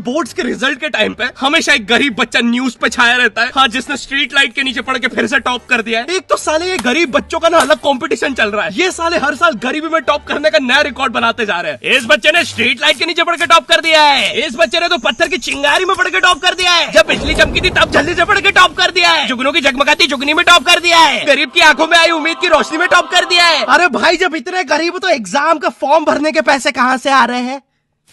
Boards के result के time पे हमेशा एक गरीब बच्चा न्यूज पे छाया रहता है, हाँ, जिसने स्ट्रीट लाइट के नीचे पड़ के फिर से टॉप कर दिया है। एक तो साले ये गरीब बच्चों का ना अलग कंपटीशन चल रहा है, ये साले हर साल गरीबी में टॉप करने का नया रिकॉर्ड बनाते जा रहे हैं। इस बच्चे ने स्ट्रीट लाइट के नीचे पड़ के टॉप कर दिया है, इस बच्चे ने तो पत्थर की चिंगारी में पड़ के टॉप कर दिया है, जब बिजली चमकी थी तब जल्दी से पड़ के टॉप कर दिया है, जुगनू की जगमगाती जुगनी में टॉप कर दिया है, गरीब की आंखों में आई उम्मीद की रोशनी में टॉप कर दिया है। अरे भाई जब इतने गरीब हो तो एग्जाम का फॉर्म भरने के पैसे कहाँ से आ रहे हैं?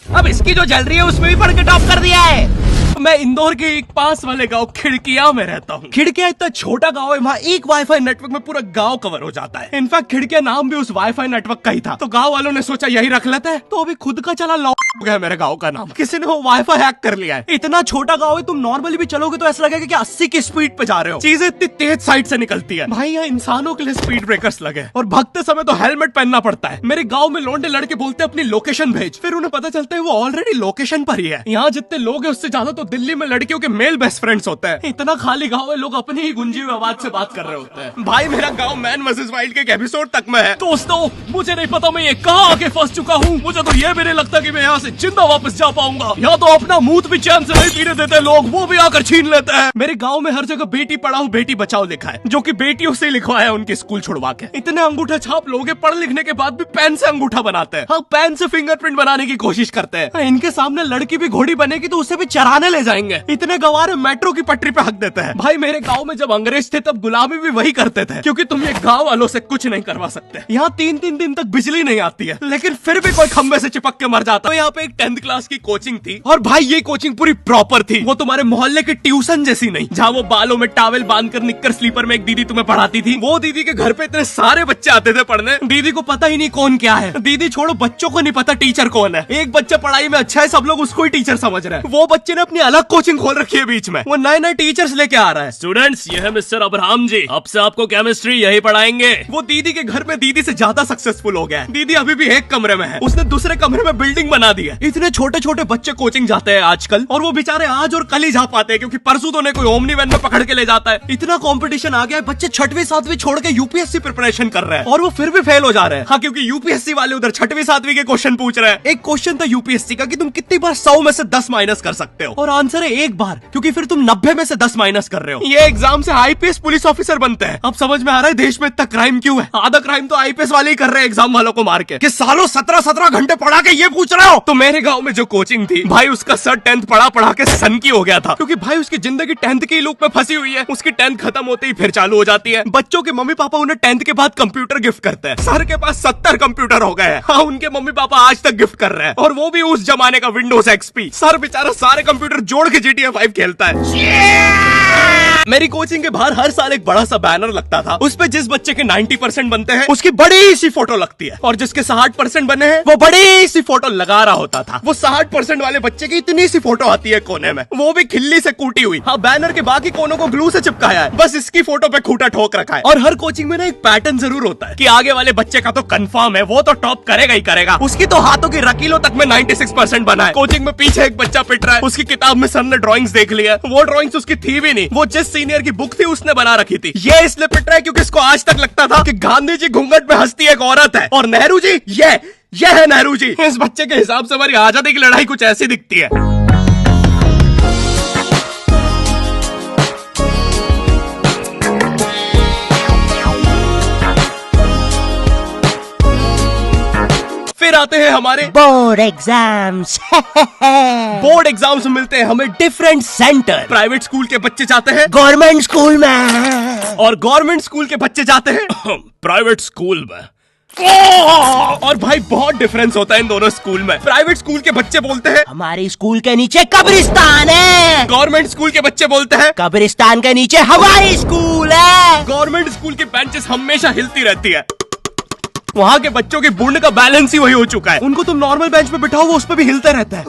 अब इसकी जो जल रही है उसमें भी पढ़ के टॉप कर दिया है। मैं इंदौर के एक पास वाले गांव खिड़किया में रहता हूँ। खिड़किया इतना छोटा गांव है, वहाँ एक वाईफाई नेटवर्क में पूरा गांव कवर हो जाता है। इनफैक्ट खिड़किया नाम भी उस वाईफाई नेटवर्क का ही था, तो गांव वालों ने सोचा यही रख लेते हैं, तो अभी खुद का चला लॉक हो गया मेरे गांव का नाम। किसी ने वो वाईफाई हैक कर लिया है। इतना छोटा गाँव है, तुम नॉर्मली भी चलोगे तो ऐसा लगेगा कि 80 की स्पीड पे जा रहे हो। चीजें इतनी तेज साइड से निकलती है भाई, यहाँ इंसानों के लिए स्पीड ब्रेकर्स लगे और भगते समय तो हेलमेट पहनना पड़ता है। मेरे गाँव में लौंडे लड़के बोलते अपनी लोकेशन भेज, फिर उन्हें पता चलता है वो ऑलरेडी लोकेशन पर ही है। यहाँ जितने लोग हैं उससे ज्यादा तो दिल्ली में लड़कियों मेल बेस्ट फ्रेंड्स होते हैं। इतना खाली गांव है, लोग अपनी ही गुंजी हुई आवाज से बात कर रहे होते हैं। भाई मेरा गांव मैन वर्सेस वाइल्ड के एक एपिसोड तक में है। दोस्तों मुझे नहीं पता मैं ये कहाँ आके फंस चुका हूँ, मुझे तो ये भी नहीं लगता कि मैं यहाँ से जिंदा वापस जा पाऊंगा। यहाँ तो अपना मूत भी चैन से नहीं पीने देते लोग, वो भी आकर छीन लेते हैं। मेरे गाँव में हर जगह बेटी पढ़ाओ बेटी बचाओ लिखा है, जो की बेटियों से लिखवाया उनके स्कूल छुड़वा के। इतने अंगूठा छाप लोग पढ़ लिखने के बाद भी पेन से अंगूठा बनाते हैं, हाँ पेन से फिंगरप्रिंट बनाने की कोशिश करते हैं। इनके सामने लड़की भी घोड़ी बनेगी तो उसे भी चराने ले जाएंगे। इतने गवार मेट्रो की पटरी पे हक देते हैं। भाई मेरे गांव में जब अंग्रेज थे तब गुलामी भी वही करते थे, क्योंकि तुम ये गांव वालों से कुछ नहीं करवा सकते। यहाँ 3-3 दिन तक बिजली नहीं आती है, लेकिन फिर भी कोई खंबे से चिपक के मर जाता है। यहाँ पे एक 10th क्लास की कोचिंग थी, और भाई ये कोचिंग पूरी प्रॉपर थी। वो तुम्हारे मोहल्ले की ट्यूशन जैसी नहीं, जहाँ वो बालों में टावल बांधकर निक्कर स्लीपर में एक दीदी तुम्हें पढ़ाती थी। वो दीदी के घर पे इतने सारे बच्चे आते थे पढ़ने, दीदी को पता ही नहीं कौन क्या है। दीदी छोड़ो, बच्चों को नहीं पता टीचर कौन है। एक बच्चा पढ़ाई में अच्छा है, सब लोग उसको ही टीचर समझ रहे हैं। वो बच्चे ने अपनी अलग कोचिंग खोल रखी है बीच में, वो नए टीचर्स लेके आ रहा है। स्टूडेंट्स, ये है मिस्टर अब्राहम जी, अब से आपको केमिस्ट्री यही पढ़ाएंगे। वो दीदी के घर में दीदी से ज्यादा सक्सेसफुल हो गया है। दीदी अभी भी एक कमरे में है, उसने दूसरे कमरे में बिल्डिंग बना दी है। इतने छोटे छोटे बच्चे कोचिंग जाते हैं आजकल, और वो बेचारे आज और कल ही जा पाते हैं, क्योंकि परसों तो उन्हें कोई ओमनी वैन में पकड़ के ले जाता है। इतना कंपटीशन आ गया है, बच्चे 6वीं 7वीं छोड़ के यूपीएससी प्रिपरेशन कर रहे हैं, और वो फिर भी फेल हो जा रहे हैं। हाँ, क्योंकि यूपीएससी वाले उधर 6वीं 7वीं के क्वेश्चन पूछ रहे हैं। एक क्वेश्चन था यूपीएससी का कि तुम कितनी बार 100 में से 10 माइनस कर सकते हो, और आंसर है एक बार, क्योंकि फिर तुम 90 में से 10 माइनस कर रहे हो। ये एग्जाम से आईपीएस पुलिस ऑफिसर बनते हैं। अब समझ में आ रहा है देश में इतना क्राइम क्यों है। आधा क्राइम तो आईपीएस वाले ही कर रहे हैं एग्जाम वालों को मार के, कि सालों 17-17 घंटे पढ़ा के ये पूछ रहे हो। तो मेरे गांव में जो कोचिंग थी भाई, उसका सर 10th पढ़ा के सन की हो गया था, क्योंकि भाई उसकी जिंदगी 10th की लूप में फंसी हुई है। उसकी 10th खत्म होते ही फिर चालू हो जाती है। बच्चों के मम्मी पापा उन्हें 10th के बाद कंप्यूटर गिफ्ट करते हैं। सर के पास 70 कंप्यूटर हो गए हैं। हाँ, उनके मम्मी पापा आज तक गिफ्ट कर रहे हैं, और वो भी उस जमाने का विंडोज XP। सर बेचारा सारे कंप्यूटर जोड़ के GTA 5 खेलता है। मेरी कोचिंग के बाहर हर साल एक बड़ा सा बैनर लगता था, उस पे जिस बच्चे के 90% बनते हैं उसकी बड़ी सी फोटो लगती है, और जिसके 60% बने हैं वो बड़ी सी फोटो लगा रहा होता था। वो 60% वाले बच्चे की इतनी सी फोटो आती है कोने में, वो भी खिल्ली से कूटी हुई। हाँ, बैनर के बाकी कोनों को ग्लू से चिपकाया है, बस इसकी फोटो पे खूंटा ठोक रखा है। और हर कोचिंग में ना एक पैटर्न जरूर होता है कि आगे वाले बच्चे का तो कंफर्म है, वो तो टॉप करेगा ही करेगा। उसकी तो हाथों की रकीलों तक में 96% बना है। कोचिंग में पीछे एक बच्चा पिट रहा है, उसकी किताब में सर ने ड्रॉइंग्स देख लिया, वो ड्रॉइंग्स उसकी थी भी नहीं, वो जिस सीनियर की बुक थी उसने बना रखी थी। ये इसलिए पिट रहा है क्योंकि इसको आज तक लगता था कि गांधी जी घूंघट में हंसती एक औरत है, और नेहरू जी ये है नेहरू जी। इस बच्चे के हिसाब से हमारी आजादी की लड़ाई कुछ ऐसी दिखती है। फिर आते हैं हमारे बोर्ड एग्जाम्स। बोर्ड एग्जाम्स में मिलते हैं हमें डिफरेंट सेंटर। प्राइवेट स्कूल के बच्चे जाते हैं गवर्नमेंट स्कूल में, और गवर्नमेंट स्कूल के बच्चे जाते हैं प्राइवेट स्कूल में। और भाई बहुत डिफरेंस होता है इन दोनों स्कूल में। प्राइवेट स्कूल के बच्चे बोलते हैं हमारी स्कूल के नीचे कब्रिस्तान है। गवर्नमेंट स्कूल के बच्चे बोलते हैं कब्रिस्तान के नीचे हमारी स्कूल है। गवर्नमेंट स्कूल की बेंचेस हमेशा हिलती रहती है। वहाँ के बच्चों की बुंड का बैलेंस ही वही हो चुका है। उनको तुम नॉर्मल बेंच पे बिठाओ, वो उस पे भी हिलता रहता है।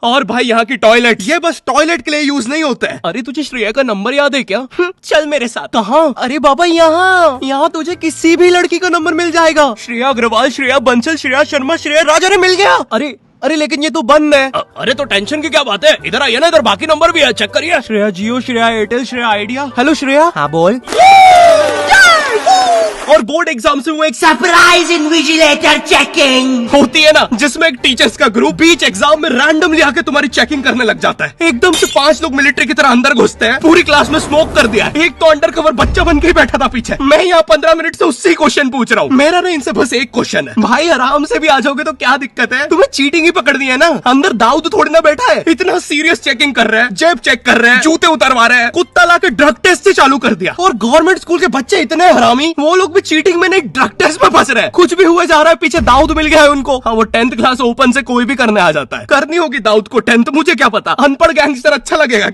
और भाई यहाँ की टॉयलेट, ये बस टॉयलेट के लिए यूज नहीं होता है। अरे तुझे श्रेया का नंबर याद है क्या? चल मेरे साथ। कहाँ? अरे बाबा यहाँ तुझे किसी भी लड़की का नंबर मिल जाएगा। श्रेया अग्रवाल, श्रेया बंसल, श्रेया शर्मा, श्रेया राजा ने मिल गया। अरे लेकिन ये तो बंद है। अरे तो टेंशन की क्या बात है, इधर आइए ना, इधर बाकी नंबर भी है, चेक करिए। श्रेया जियो, श्रेया एयरटेल, श्रेया आइडिया। हेलो श्रेया। हाँ बोल। और बोर्ड एग्जाम से वो एक सरप्राइज इन्विजिलेटर चेकिंग होती है ना, जिसमें एक टीचर्स का ग्रुप बीच एग्जाम में रैंडमली आके तुम्हारी चेकिंग करने लग जाता है। एकदम से 5 लोग मिलिट्री की तरह अंदर घुसते हैं, पूरी क्लास में स्मोक कर दिया। एक तो अंडर कवर बच्चा बन के ही बैठा था पीछे। मैं यहाँ 15 मिनट से उससे क्वेश्चन पूछ रहा हूँ। मेरा ना इनसे बस एक क्वेश्चन है, भाई आराम से भी आ जाओगे तो क्या दिक्कत है? तुम्हें चीटिंग ही पकड़नी है ना, अंदर दाऊद थोड़ी ना बैठा है। इतना सीरियस चेकिंग कर रहे हैं, जेब चेक कर रहे हैं, जूते उतरवा रहे हैं, कुत्ता लाके ड्रग टेस्ट से चालू कर दिया। और गवर्नमेंट स्कूल के बच्चे इतने हरामी, वो लोग भी चीटिंग में नहीं ड्रग टेस्ट में फंस रहे हैं। कुछ भी हुआ जा रहा है, पीछे दाऊद मिल गया है उनको। हाँ, वो 10th क्लास ओपन से कोई भी करने आ जाता है। करनी होगी दाऊद को 10th, मुझे क्या पता, अनपढ़ गैंगस्टर अच्छा लगेगा।